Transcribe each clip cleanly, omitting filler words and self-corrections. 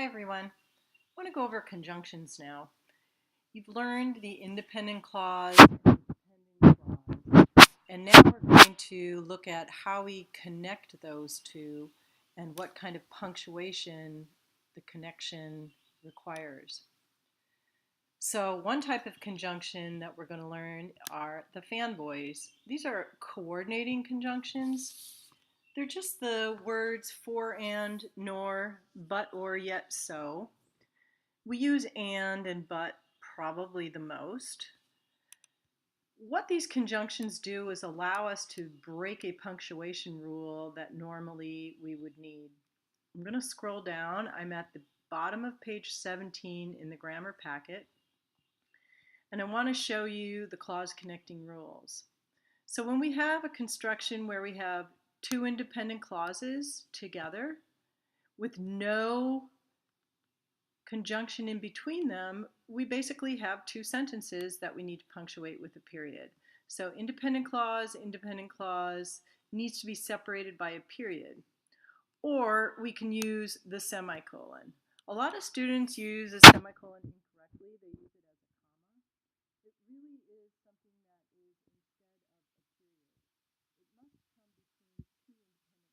Hi everyone. I want to go over conjunctions now. You've learned the independent clause and dependent clause, and now we're going to look at how we connect those two and what kind of punctuation the connection requires. So one type of conjunction that we're going to learn are the fanboys. These are coordinating conjunctions. They're just the words for and, nor, but, or, yet, so. We use and but probably the most. What these conjunctions do is allow us to break a punctuation rule that normally we would need. I'm going to scroll down. I'm at the bottom of page 17 in the grammar packet, and I want to show you the clause connecting rules. So when we have a construction where we have two independent clauses together with no conjunction in between them, we basically have two sentences that we need to punctuate with a period. So independent clause needs to be separated by a period. Or we can use the semicolon. A lot of students use a semicolon incorrectly. They use it as a comma. It really is something that is instead of a period. It must come between two independent clauses.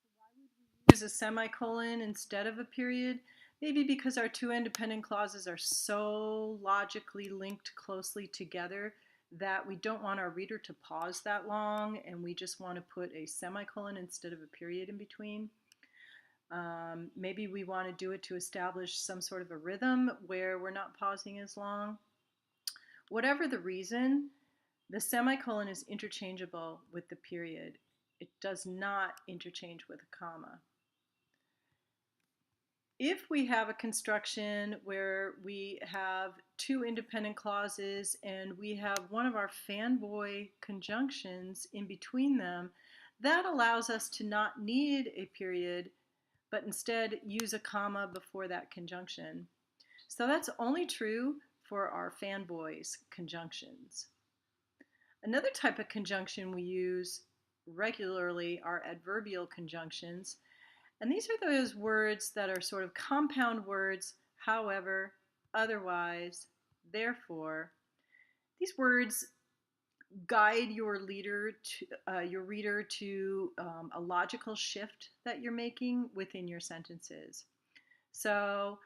So why would we use a semicolon instead of a period? Maybe because our two independent clauses are so logically linked closely together that we don't want our reader to pause that long, and we just want to put a semicolon instead of a period in between. Maybe we want to do it to establish some sort of a rhythm where we're not pausing as long. Whatever the reason, the semicolon is interchangeable with the period. It does not interchange with a comma. If we have a construction where we have two independent clauses and we have one of our fanboy conjunctions in between them, that allows us to not need a period, but instead use a comma before that conjunction. So that's only true for our fanboys conjunctions. Another type of conjunction we use regularly are adverbial conjunctions. And these are those words that are sort of compound words: however, otherwise, therefore. These words guide your reader to a logical shift that you're making within your sentences. So,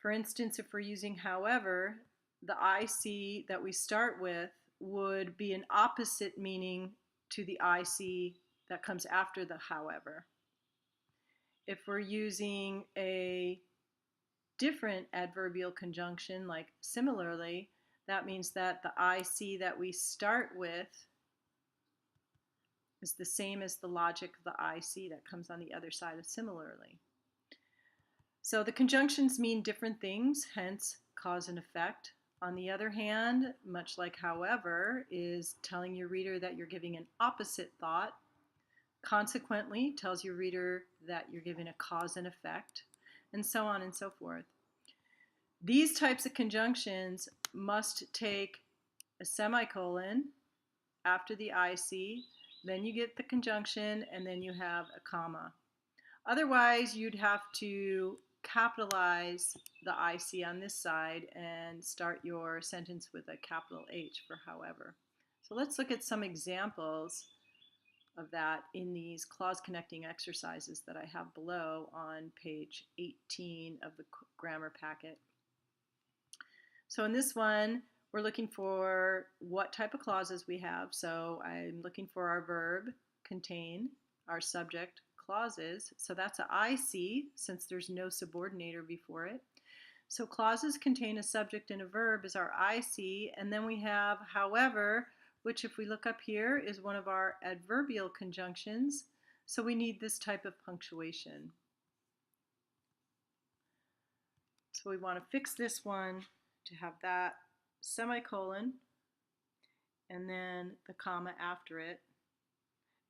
for instance, if we're using however, the IC that we start with would be an opposite meaning to the IC that comes after the however. If we're using a different adverbial conjunction, like similarly, that means that the IC that we start with is the same as the logic of the IC that comes on the other side of similarly. So the conjunctions mean different things, hence cause and effect. On the other hand, much like however, is telling your reader that you're giving an opposite thought. Consequently, tells your reader that you're giving a cause and effect, and so on and so forth. These types of conjunctions must take a semicolon after the IC, then you get the conjunction, and then you have a comma. Otherwise, you'd have to capitalize the IC on this side and start your sentence with a capital H for however. So let's look at some examples of that in these clause connecting exercises that I have below on page 18 of the grammar packet. So in this one, we're looking for what type of clauses we have. So I'm looking for our verb, contain, our subject, clauses. So that's an IC since there's no subordinator before it. So clauses contain a subject and a verb is our IC, and then we have however, which if we look up here is one of our adverbial conjunctions. So we need this type of punctuation. So we want to fix this one to have that semicolon and then the comma after it,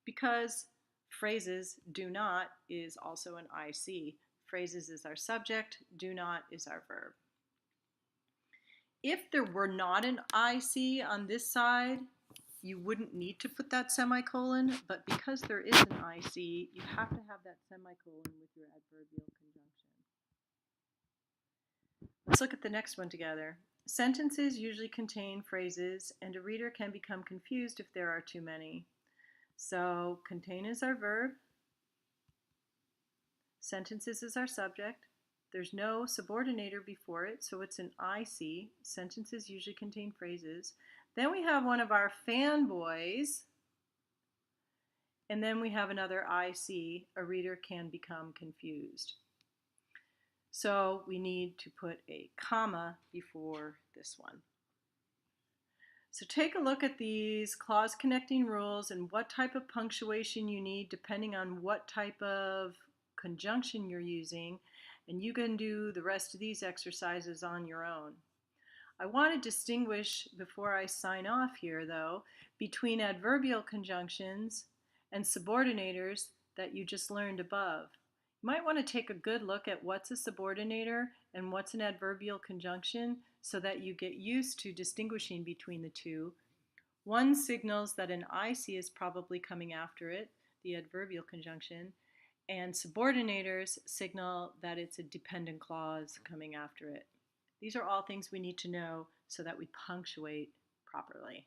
because phrases do not is also an IC. Phrases is our subject, do not is our verb. If there were not an IC on this side, you wouldn't need to put that semicolon, but because there is an IC, you have to have that semicolon with your adverbial conjunction. Let's look at the next one together. Sentences usually contain phrases, and a reader can become confused if there are too many. So contain is our verb, sentences is our subject. There's no subordinator before it, so it's an IC. Sentences usually contain phrases. Then we have one of our fanboys, and then we have another IC. A reader can become confused. So we need to put a comma before this one. So take a look at these clause connecting rules and what type of punctuation you need depending on what type of conjunction you're using, and you can do the rest of these exercises on your own. I want to distinguish, before I sign off here though, between adverbial conjunctions and subordinators that you just learned above. You might want to take a good look at what's a subordinator and what's an adverbial conjunction so that you get used to distinguishing between the two. One signals that an IC is probably coming after it, the adverbial conjunction, and subordinators signal that it's a dependent clause coming after it. These are all things we need to know so that we punctuate properly.